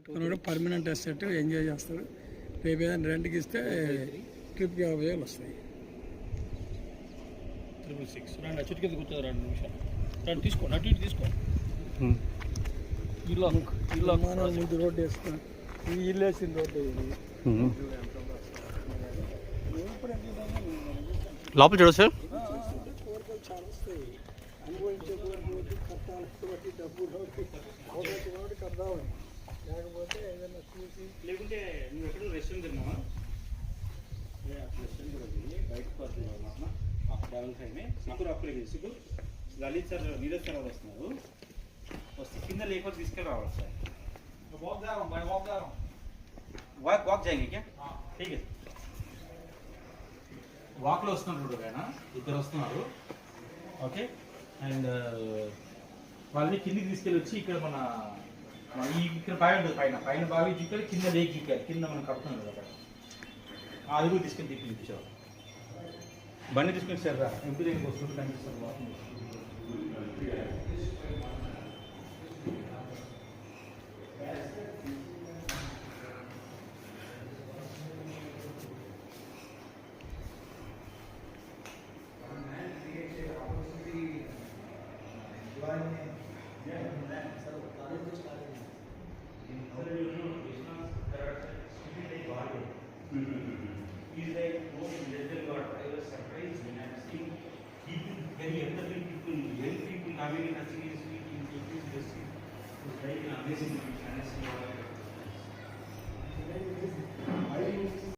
తను కూడా permanent asset enjoy చేస్తాడు. రేపు ఏదైనా రెంట్కి ఇస్తే ట్రిప్కి 50,000 వస్తాయి. 666 రండి, చెట్టు కింద కూర్చోదు 2 నిమిషాలు రండి, తీసుకోండి, అటు ఇటు తీసుకో. ఇల్లు ముందు రోడ్డు వేసుకున్నాను, ఈ ఇల్లు వేసిన రోడ్డు లోపల చూడ సార్. కోరికలు చాలా వస్తాయి, అనుభవించే కోరికలు కట్టాలి, డబ్బు రోడ్డు కడదామని, లేకపోతే ఏదైనా చూసి. లేకుంటే నువ్వు ఎక్కడ రెస్టారెంట్ తిన్నావా? రెస్టారెంట్ కూడా బయట పడుతుంది ట్రావెల్ టైమే. సిగ్గురు అప్పుడే సిగ్గురు లలిత్ సార్, నీరజ్ సార్ వాళ్ళు వస్తున్నారు. వస్తే కింద లేకపోతే తీసుకెళ్ళి రావాలి సార్. వాక్ జాయింగ్ క్యా ఠీక్ హై. వాక్లో వస్తున్నారు ఆయన, ఇద్దరు వస్తున్నారు. ఓకే, అండ్ వాళ్ళని కిందికి తీసుకెళ్ళి వచ్చి ఇక్కడ మన ఇక్కడ బావి ఉంటుంది, పైన బావి ఇక్కడ కింద లేక్ ఇక్కడ కింద మనం కడుతున్నాం కదా, అది కూడా తీసుకెళ్ళి తీపించారు. బండి తీసుకొని సార్ రా, ఎంపీ దగ్గరికి వస్తుంది కనిపిస్తారు.